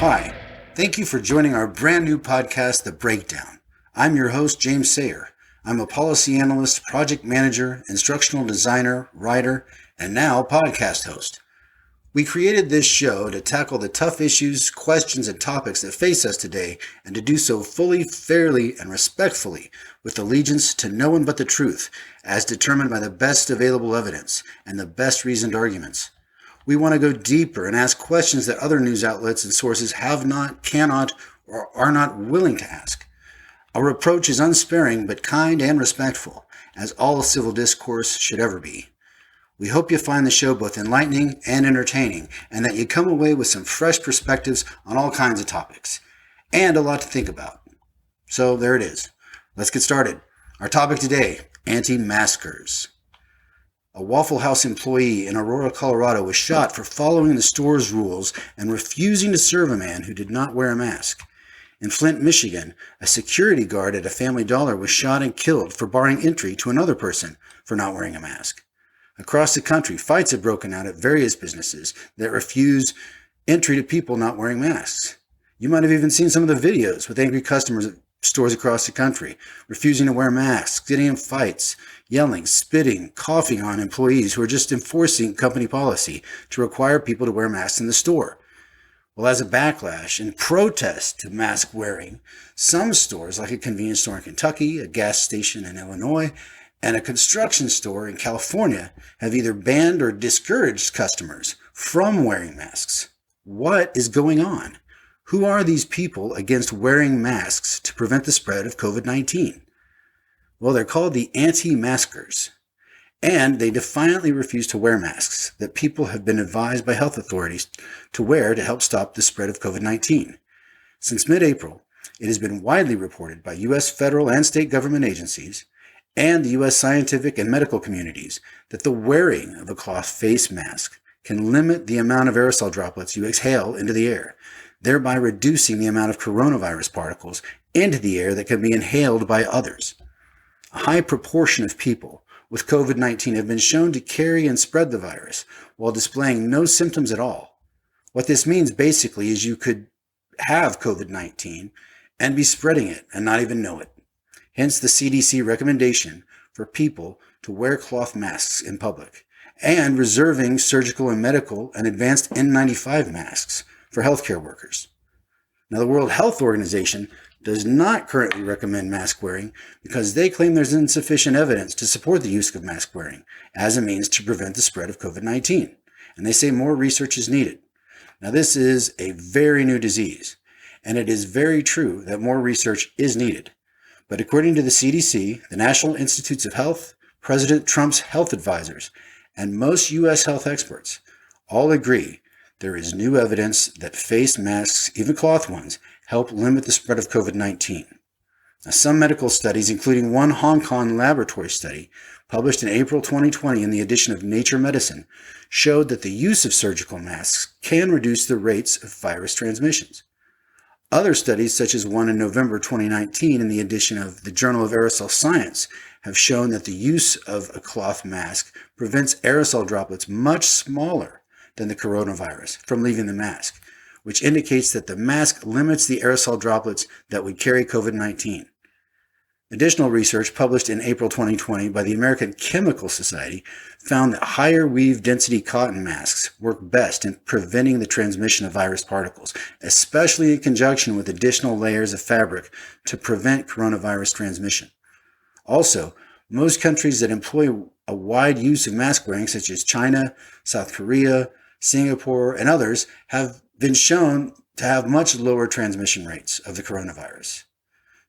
Hi, thank you for joining our brand new podcast, The Breakdown. I'm your host, James Sayer. I'm a policy analyst, project manager, instructional designer, writer, and now podcast host. We created this show to tackle the tough issues, questions, and topics that face us today, and to do so fully, fairly, and respectfully, with allegiance to no one but the truth, as determined by the best available evidence and the best reasoned arguments. We want to go deeper and ask questions that other news outlets and sources have not, cannot, or are not willing to ask. Our approach is unsparing but kind and respectful, as all civil discourse should ever be. We hope you find the show both enlightening and entertaining, and that you come away with some fresh perspectives on all kinds of topics, and a lot to think about. So there it is. Let's get started. Our topic today, anti-maskers. A Waffle House employee in Aurora, Colorado was shot for following the store's rules and refusing to serve a man who did not wear a mask. In Flint, Michigan, a security guard at a Family Dollar was shot and killed for barring entry to another person for not wearing a mask. Across the country, fights have broken out at various businesses that refuse entry to people not wearing masks. You might have even seen some of the videos with angry customers at stores across the country, refusing to wear masks, getting in fights, yelling, spitting, coughing on employees who are just enforcing company policy to require people to wear masks in the store. Well, as a backlash and protest to mask wearing, some stores, like a convenience store in Kentucky, a gas station in Illinois, and a construction store in California, have either banned or discouraged customers from wearing masks. What is going on? Who are these people against wearing masks to prevent the spread of COVID-19? Well, they're called the anti-maskers, and they defiantly refuse to wear masks that people have been advised by health authorities to wear to help stop the spread of COVID-19. Since mid-April, it has been widely reported by U.S. federal and state government agencies and the U.S. scientific and medical communities that the wearing of a cloth face mask can limit the amount of aerosol droplets you exhale into the air, thereby reducing the amount of coronavirus particles into the air that can be inhaled by others. A high proportion of people with COVID-19 have been shown to carry and spread the virus while displaying no symptoms at all. What this means basically is you could have COVID-19 and be spreading it and not even know it. Hence the CDC recommendation for people to wear cloth masks in public, and reserving surgical and medical and advanced N95 masks for healthcare workers. Now, the World Health Organization does not currently recommend mask wearing because they claim there's insufficient evidence to support the use of mask wearing as a means to prevent the spread of COVID-19, and they say more research is needed. Now, this is a very new disease, and it is very true that more research is needed. But according to the CDC, the National Institutes of Health, President Trump's health advisors, and most U.S. health experts all agree there is new evidence that face masks, even cloth ones, help limit the spread of COVID-19. Now, some medical studies, including one Hong Kong laboratory study published in April 2020 in the edition of Nature Medicine, showed that the use of surgical masks can reduce the rates of virus transmissions. Other studies, such as one in November 2019 in the edition of the Journal of Aerosol Science, have shown that the use of a cloth mask prevents aerosol droplets much smaller than the coronavirus from leaving the mask, which indicates that the mask limits the aerosol droplets that would carry COVID-19. Additional research published in April 2020 by the American Chemical Society found that higher weave density cotton masks work best in preventing the transmission of virus particles, especially in conjunction with additional layers of fabric to prevent coronavirus transmission. Also, most countries that employ a wide use of mask wearing, such as China, South Korea, Singapore, and others, have been shown to have much lower transmission rates of the coronavirus.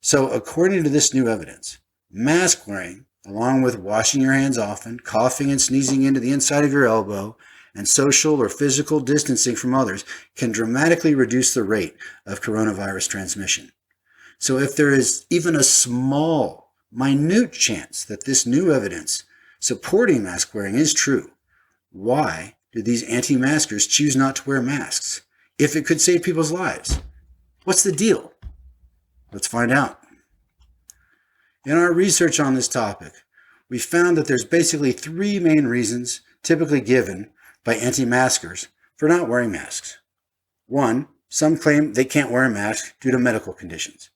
So, according to this new evidence, mask wearing, along with washing your hands often, coughing and sneezing into the inside of your elbow, and social or physical distancing from others, can dramatically reduce the rate of coronavirus transmission. So, if there is even a small, minute chance that this new evidence supporting mask wearing is true, why do these anti-maskers choose not to wear masks if it could save people's lives? What's the deal? Let's find out. In our research on this topic, we found that there's basically three main reasons typically given by anti-maskers for not wearing masks. One, Some claim they can't wear a mask due to medical conditions.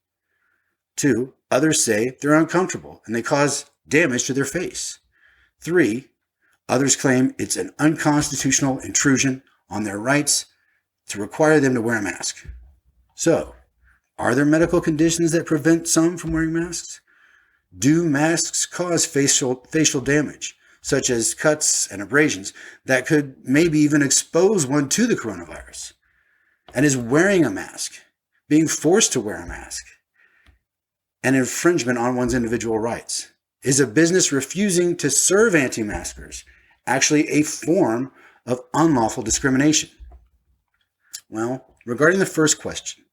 2, others say they're uncomfortable and they cause damage to their face. 3, others claim it's an unconstitutional intrusion on their rights to require them to wear a mask. So, are there medical conditions that prevent some from wearing masks? Do masks cause facial damage, such as cuts and abrasions, that could maybe even expose one to the coronavirus? And is wearing a mask, being forced to wear a mask, an infringement on one's individual rights? Is a business refusing to serve anti-maskers actually a form of unlawful discrimination? Well, regarding the first question,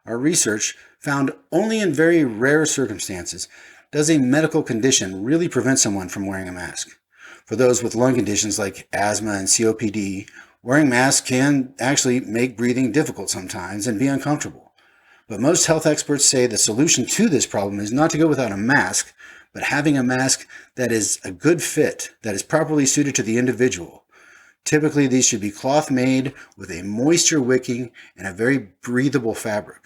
our research found only in very rare circumstances does a medical condition really prevent someone from wearing a mask. For those with lung conditions like asthma and COPD, wearing masks can actually make breathing difficult sometimes and be uncomfortable. But most health experts say the solution to this problem is not to go without a mask, but having a mask that is a good fit, that is properly suited to the individual. Typically, these should be cloth-made with a moisture-wicking and a very breathable fabric.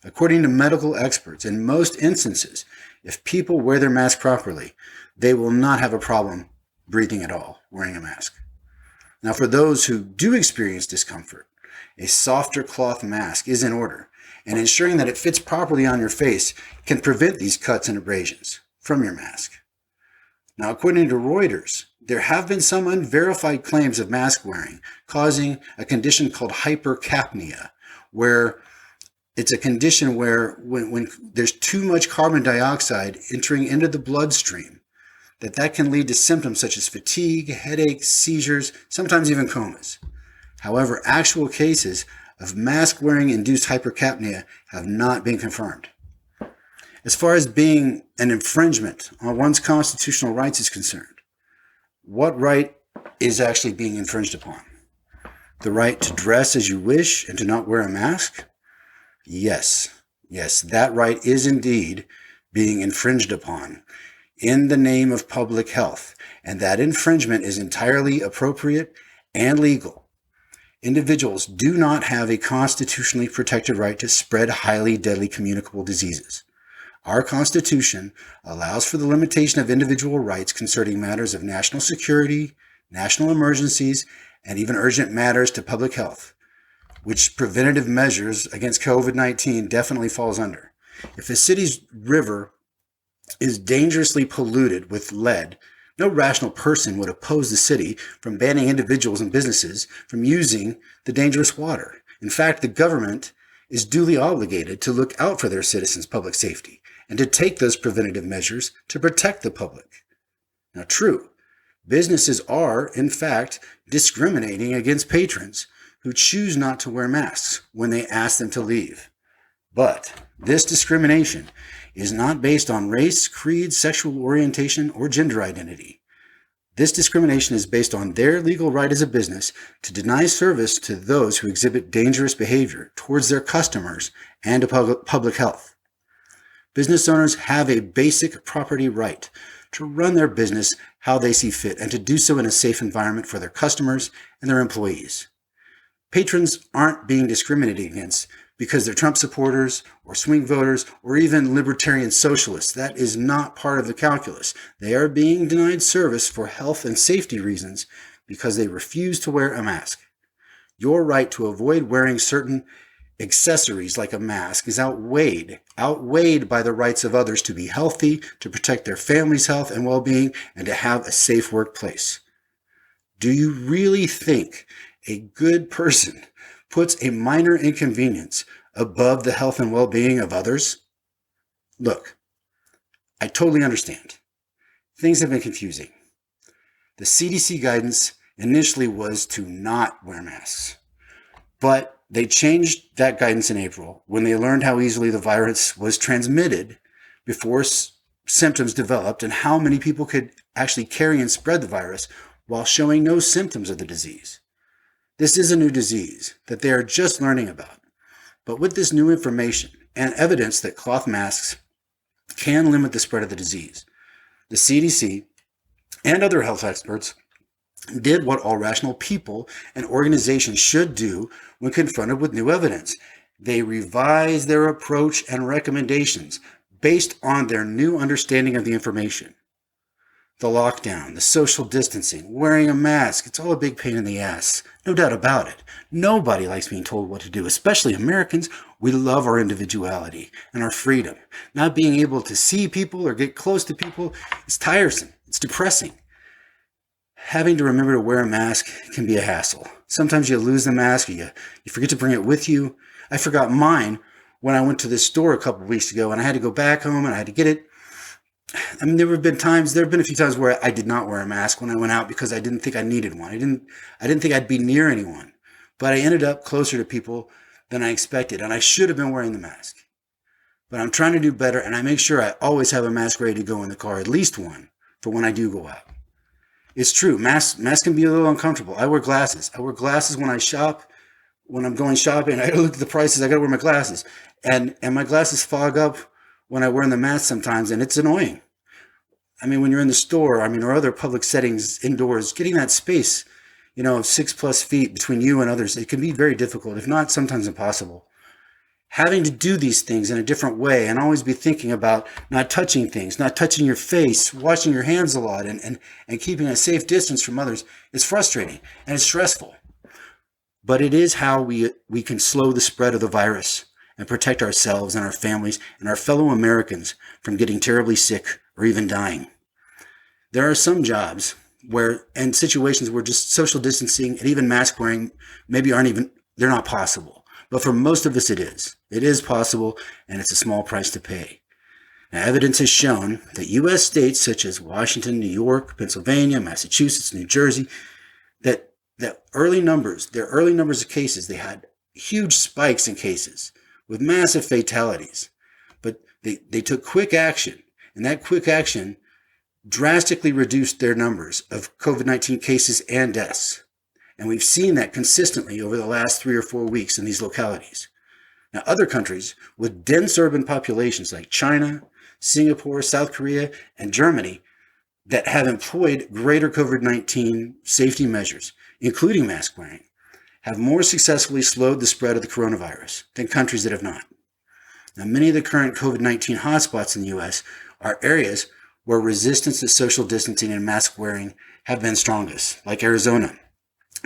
According to medical experts, in most instances, if people wear their mask properly, they will not have a problem breathing at all, wearing a mask. Now, for those who do experience discomfort, a softer cloth mask is in order, and ensuring that it fits properly on your face can prevent these cuts and abrasions from your mask. Now, according to Reuters, there have been some unverified claims of mask wearing causing a condition called hypercapnia, where it's a condition where when there's too much carbon dioxide entering into the bloodstream, that can lead to symptoms such as fatigue, headaches, seizures, sometimes even comas. However, actual cases of mask-wearing induced hypercapnia have not been confirmed. As far as being an infringement on one's constitutional rights is concerned, what right is actually being infringed upon? The right to dress as you wish and to not wear a mask? Yes, that right is indeed being infringed upon in the name of public health, and that infringement is entirely appropriate and legal. Individuals do not have a constitutionally protected right to spread highly deadly communicable diseases. Our Constitution allows for the limitation of individual rights concerning matters of national security, national emergencies, and even urgent matters to public health, which preventative measures against COVID-19 definitely falls under. If a city's river is dangerously polluted with lead, no rational person would oppose the city from banning individuals and businesses from using the dangerous water. In fact, the government is duly obligated to look out for their citizens' public safety and to take those preventative measures to protect the public. Now, true, businesses are, in fact, discriminating against patrons who choose not to wear masks when they ask them to leave. But this discrimination is not based on race, creed, sexual orientation, or gender identity. This discrimination is based on their legal right as a business to deny service to those who exhibit dangerous behavior towards their customers and to public health. Business owners have a basic property right to run their business how they see fit and to do so in a safe environment for their customers and their employees. Patrons aren't being discriminated against because they're Trump supporters or swing voters or even libertarian socialists. That is not part of the calculus. They are being denied service for health and safety reasons because they refuse to wear a mask. Your right to avoid wearing certain accessories like a mask is outweighed by the rights of others to be healthy, to protect their family's health and well-being, and to have a safe workplace. Do you really think a good person puts a minor inconvenience above the health and well-being of others? Look, I totally understand. Things have been confusing. The CDC guidance initially was to not wear masks, but they changed that guidance in April when they learned how easily the virus was transmitted before symptoms developed and how many people could actually carry and spread the virus while showing no symptoms of the disease. This is a new disease that they are just learning about. But with this new information and evidence that cloth masks can limit the spread of the disease, the CDC and other health experts did what all rational people and organizations should do when confronted with new evidence. They revise their approach and recommendations based on their new understanding of the information. The lockdown, the social distancing, wearing a mask, it's all a big pain in the ass. No doubt about it. Nobody likes being told what to do, especially Americans. We love our individuality and our freedom. Not being able to see people or get close to people is tiresome. It's depressing. Having to remember to wear a mask can be a hassle. Sometimes you lose the mask or you forget to bring it with you. I forgot mine when I went to this store a couple of weeks ago and I had to go back home and I had to get it. I mean, there have been a few times where I did not wear a mask when I went out because I didn't think I needed one. I didn't think I'd be near anyone, but I ended up closer to people than I expected, and I should have been wearing the mask. But I'm trying to do better, and I make sure I always have a mask ready to go in the car, at least one, for when I do go out. It's true, masks can be a little uncomfortable. I wear glasses. I wear glasses when I shop. When I'm going shopping, I gotta look at the prices. I gotta wear my glasses, and my glasses fog up when I wear the mask sometimes, and it's annoying. I mean, when you're in the store, or other public settings indoors, getting that space, of 6+ feet between you and others, it can be very difficult, if not sometimes impossible. Having to do these things in a different way and always be thinking about not touching things, not touching your face, washing your hands a lot, and keeping a safe distance from others is frustrating and it's stressful. But it is how we can slow the spread of the virus and protect ourselves and our families and our fellow Americans from getting terribly sick or even dying. There are some jobs and situations where just social distancing and even mask wearing they're not possible. But for most of us it is. It is possible, and it's a small price to pay. Now, evidence has shown that U.S. states such as Washington, New York, Pennsylvania, Massachusetts, New Jersey, that their early numbers of cases, they had huge spikes in cases with massive fatalities. But they took quick action, and that quick action drastically reduced their numbers of COVID-19 cases and deaths. And we've seen that consistently over the last 3 or 4 weeks in these localities. Now, other countries with dense urban populations like China, Singapore, South Korea, and Germany that have employed greater COVID-19 safety measures, including mask wearing, have more successfully slowed the spread of the coronavirus than countries that have not. Now, many of the current COVID-19 hotspots in the U.S. are areas where resistance to social distancing and mask wearing have been strongest, like Arizona,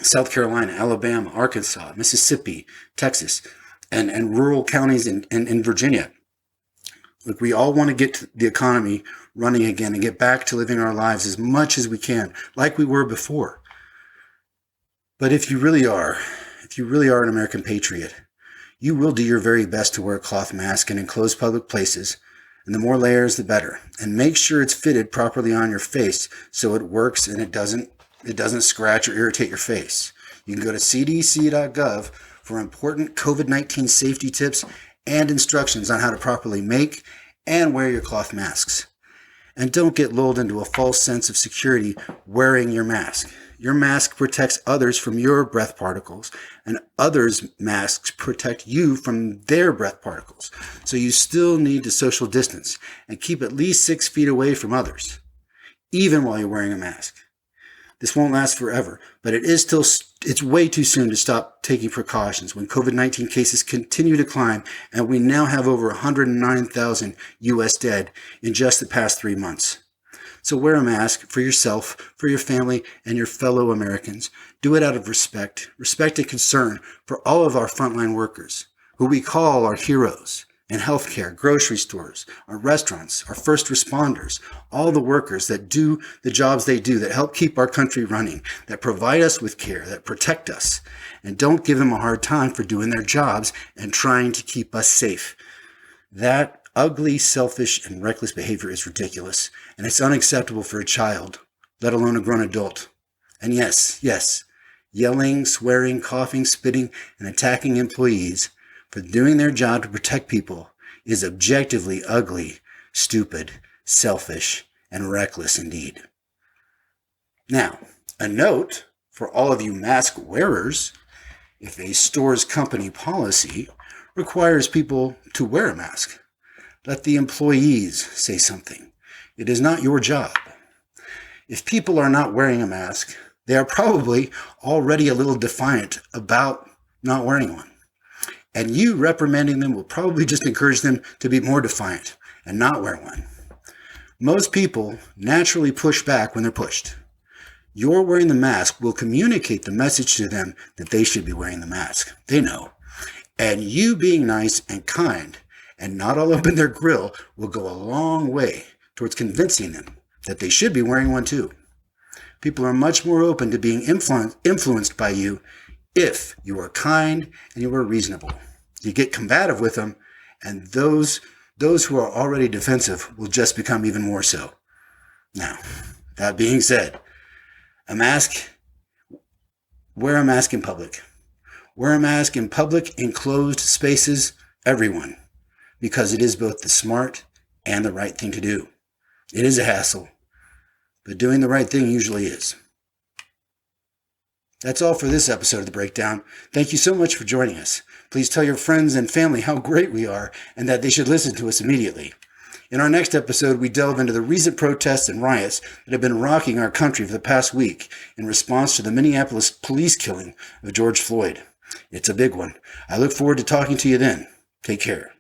South Carolina, Alabama, Arkansas, Mississippi, Texas, and rural counties in Virginia. Look, we all want to get the economy running again and get back to living our lives as much as we can, like we were before. But if you really are an American patriot, you will do your very best to wear a cloth mask in enclosed public places, and the more layers, the better. And make sure it's fitted properly on your face so it works and it doesn't scratch or irritate your face. You can go to cdc.gov for important COVID-19 safety tips and instructions on how to properly make and wear your cloth masks. And don't get lulled into a false sense of security wearing your mask. Your mask protects others from your breath particles, and others' masks protect you from their breath particles. So you still need to social distance and keep at least 6 feet away from others, even while you're wearing a mask. This won't last forever, but it's way too soon to stop taking precautions when COVID-19 cases continue to climb, and we now have over 109,000 U.S. dead in just the past 3 months. So wear a mask for yourself, for your family, and your fellow Americans. Do it out of respect and concern for all of our frontline workers, who we call our heroes in healthcare, grocery stores, our restaurants, our first responders, all the workers that do the jobs they do, that help keep our country running, that provide us with care, that protect us. And don't give them a hard time for doing their jobs and trying to keep us safe. That ugly, selfish, and reckless behavior is ridiculous, and it's unacceptable for a child, let alone a grown adult. And yes, yelling, swearing, coughing, spitting, and attacking employees for doing their job to protect people is objectively ugly, stupid, selfish, and reckless indeed. Now, a note for all of you mask wearers: if a store's company policy requires people to wear a mask, let the employees say something. It is not your job. If people are not wearing a mask, they are probably already a little defiant about not wearing one. And you reprimanding them will probably just encourage them to be more defiant and not wear one. Most people naturally push back when they're pushed. Your wearing the mask will communicate the message to them that they should be wearing the mask. They know. And you being nice and kind and not all up in their grill will go a long way towards convincing them that they should be wearing one too. People are much more open to being influenced by you if you are kind and you are reasonable. You get combative with them, and those who are already defensive will just become even more so. Now, that being said, wear a mask in public. Wear a mask in public, enclosed spaces, everyone, because it is both the smart and the right thing to do. It is a hassle, but doing the right thing usually is. That's all for this episode of The Breakdown. Thank you so much for joining us. Please tell your friends and family how great we are and that they should listen to us immediately. In our next episode, we delve into the recent protests and riots that have been rocking our country for the past week in response to the Minneapolis police killing of George Floyd. It's a big one. I look forward to talking to you then. Take care.